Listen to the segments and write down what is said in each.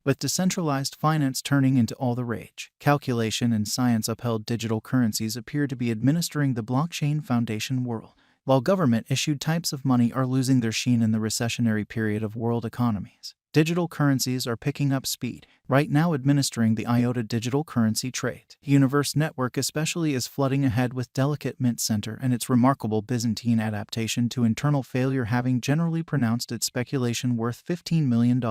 With decentralized finance turning into all the rage, calculation and science-upheld digital currencies appear to be administering the blockchain foundation world, while government-issued types of money are losing their sheen in the recessionary period of world economies. Digital currencies are picking up speed, right now administering the IOTA digital currency trade. Universe Network especially is flooding ahead with delicate Mint Center and its remarkable Byzantine adaptation to internal failure, having generally pronounced its speculation worth $15 million.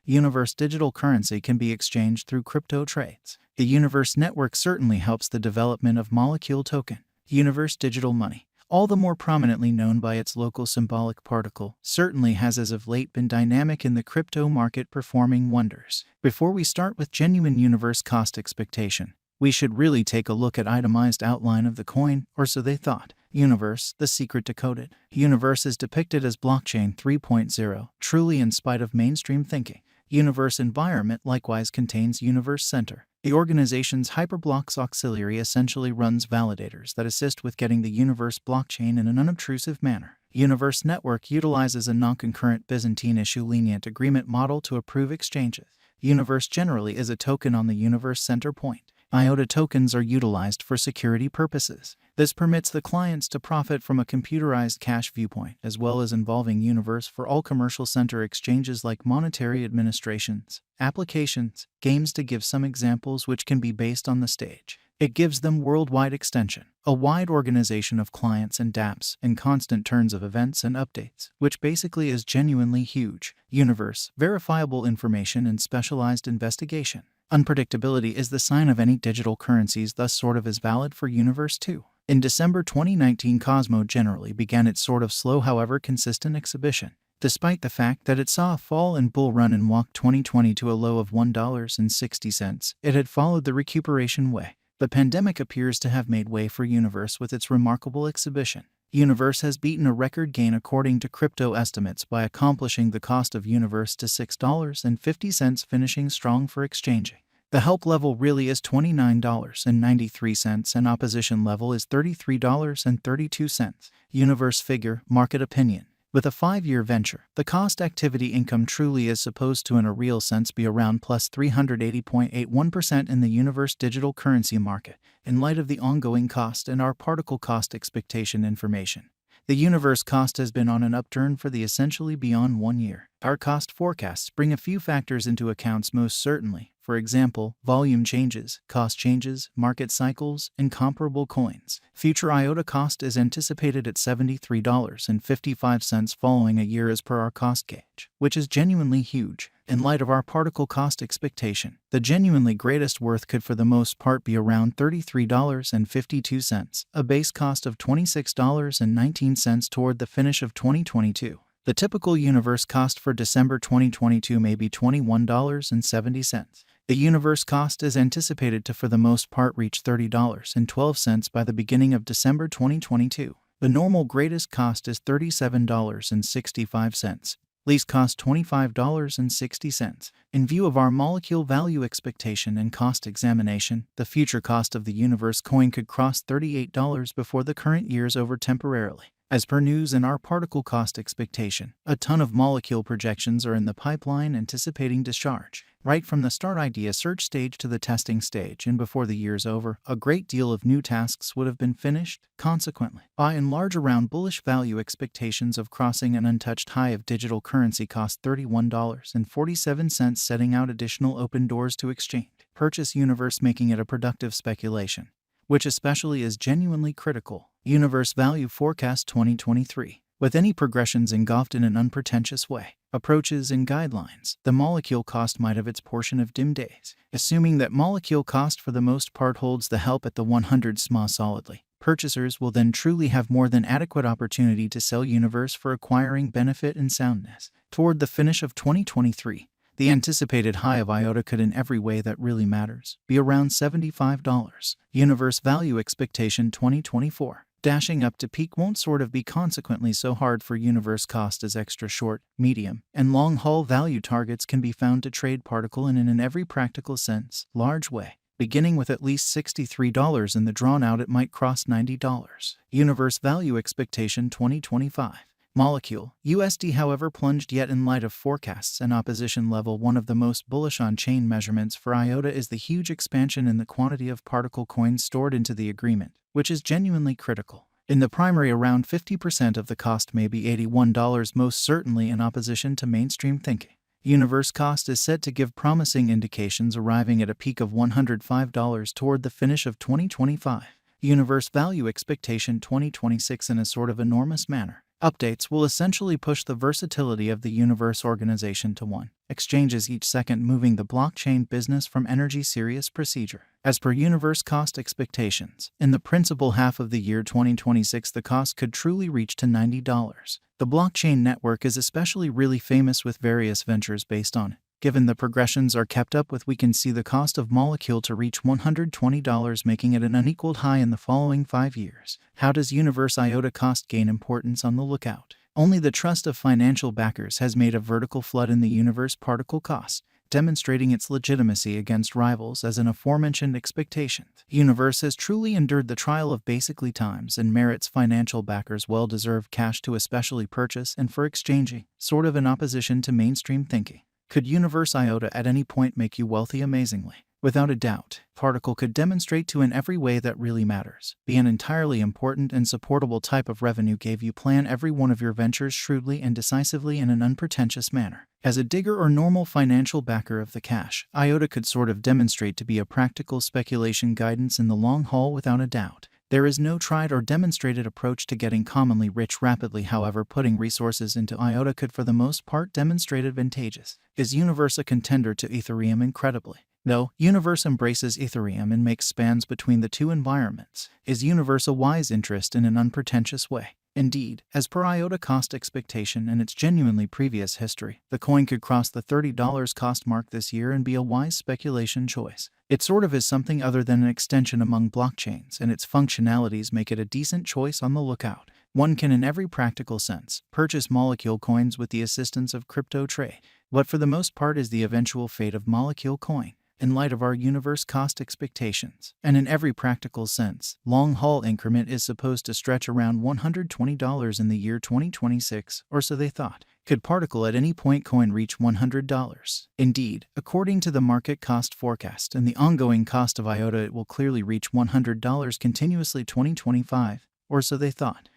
Universe digital currency can be exchanged through crypto trades. The Universe Network certainly helps the development of Molecule Token. Universe Digital Money, all the more prominently known by its local symbolic particle, certainly has as of late been dynamic in the crypto market, performing wonders. Before we start with genuine Universe cost expectation, we should really take a look at itemized outline of the coin, or so they thought. Universe, the secret decoded. Universe is depicted as blockchain 3.0, truly in spite of mainstream thinking. Universe environment likewise contains Universe Center. The organization's Hyperblocks auxiliary essentially runs validators that assist with getting the Universe blockchain in an unobtrusive manner. Universe Network utilizes a non-concurrent Byzantine issue lenient agreement model to approve exchanges. Universe generally is a token on the Universe Center point. IOTA tokens are utilized for security purposes. This permits the clients to profit from a computerized cash viewpoint, as well as involving Universe for all commercial center exchanges like monetary administrations, applications, games, to give some examples which can be based on the stage. It gives them worldwide extension, a wide organization of clients and dApps, and constant turns of events and updates, which basically is genuinely huge. Universe, verifiable information and specialized investigation. Unpredictability is the sign of any digital currencies, thus sort of is valid for Universe too. In December 2019, Cosmo generally began its sort of slow however consistent exhibition. Despite the fact that it saw a fall and bull run in WAC 2020 to a low of $1.60, it had followed the recuperation way. The pandemic appears to have made way for Universe with its remarkable exhibition. Universe has beaten a record gain according to crypto estimates by accomplishing the cost of Universe to $6.50, finishing strong for exchanging. The help level really is $29.93 and opposition level is $33.32. Universe figure, market opinion. With a 5-year venture, the cost activity income truly is supposed to in a real sense be around plus 380.81% in the Universe digital currency market, in light of the ongoing cost and our particle cost expectation information. The Universe cost has been on an upturn for the essentially beyond 1 year. Our cost forecasts bring a few factors into account most certainly. For example, volume changes, cost changes, market cycles, and comparable coins. Future IOTA cost is anticipated at $73.55 following a year as per our cost gauge, which is genuinely huge. In light of our particle cost expectation, the genuinely greatest worth could for the most part be around $33.52, a base cost of $26.19 toward the finish of 2022. The typical Universe cost for December 2022 may be $21.70. The Universe cost is anticipated to for the most part reach $30.12 by the beginning of December 2022. The normal greatest cost is $37.65. Lease cost $25.60. In view of our molecule value expectation and cost examination, the future cost of the Universe coin could cross $38 before the current year's over temporarily. As per news and our particle cost expectation, a ton of molecule projections are in the pipeline anticipating discharge. Right from the start idea search stage to the testing stage and before the year's over, a great deal of new tasks would have been finished. Consequently, by and large around bullish value expectations of crossing an untouched high of digital currency cost $31.47, setting out additional open doors to exchange. Purchase Universe, making it a productive speculation, which especially is genuinely critical. Universe Value Forecast 2023. With any progressions engulfed in an unpretentious way, approaches and guidelines, the molecule cost might have its portion of dim days. Assuming that molecule cost for the most part holds the help at the 100 SMA solidly, purchasers will then truly have more than adequate opportunity to sell Universe for acquiring benefit and soundness. Toward the finish of 2023, the anticipated high of IOTA could in every way that really matters be around $75. Universe Value Expectation 2024. Dashing up to peak won't sort of be consequently so hard for Universe cost, as extra short, medium, and long haul value targets can be found to trade particle in an every practical sense, large way. Beginning with at least $63 in the drawn out, it might cross $90. Universe Value Expectation 2025. Molecule USD, however, plunged yet in light of forecasts and opposition level. One of the most bullish on-chain measurements for IOTA is the huge expansion in the quantity of particle coins stored into the agreement, which is genuinely critical. In the primary, around 50% of the cost may be $81, most certainly in opposition to mainstream thinking. Universe cost is said to give promising indications, arriving at a peak of $105 toward the finish of 2025. Universe value expectation 2026 in a sort of enormous manner. Updates will essentially push the versatility of the Universe organization to one exchanges each second, moving the blockchain business from energy serious procedure. As per Universe cost expectations, in the principal half of the year 2026, the cost could truly reach to $90. The blockchain network is especially really famous with various ventures based on it. Given the progressions are kept up with, we can see the cost of Molecule to reach $120, making it an unequaled high in the following 5 years. How does Universe IOTA cost gain importance? On the lookout. Only the trust of financial backers has made a vertical flood in the Universe particle cost, demonstrating its legitimacy against rivals as in aforementioned expectations. Universe has truly endured the trial of basically times and merits financial backers' well-deserved cash to especially purchase and for exchanging, sort of in opposition to mainstream thinking. Could Universe IOTA at any point make you wealthy? Amazingly. Without a doubt, Particle could demonstrate to in every way that really matters. Be an entirely important and supportable type of revenue, gave you plan every one of your ventures shrewdly and decisively in an unpretentious manner. As a digger or normal financial backer of the cash, IOTA could sort of demonstrate to be a practical speculation guidance in the long haul without a doubt. There is no tried or demonstrated approach to getting commonly rich rapidly. However, putting resources into IOTA could for the most part demonstrate advantageous. Is Universe a contender to Ethereum? Incredibly. No, Universe embraces Ethereum and makes spans between the two environments. Is Universe a wise interest in an unpretentious way? Indeed, as per IOTA cost expectation and its genuinely previous history, the coin could cross the $30 cost mark this year and be a wise speculation choice. It sort of is something other than an extension among blockchains, and its functionalities make it a decent choice. On the lookout. One can, in every practical sense, purchase Molecule coins with the assistance of crypto trade. What for the most part is the eventual fate of Molecule coin? In light of our Universe cost expectations, and in every practical sense, long-haul increment is supposed to stretch around $120 in the year 2026, or so they thought. Could Particle at any point coin reach $100? Indeed, according to the market cost forecast and the ongoing cost of IOTA, it will clearly reach $100 continuously 2025, or so they thought.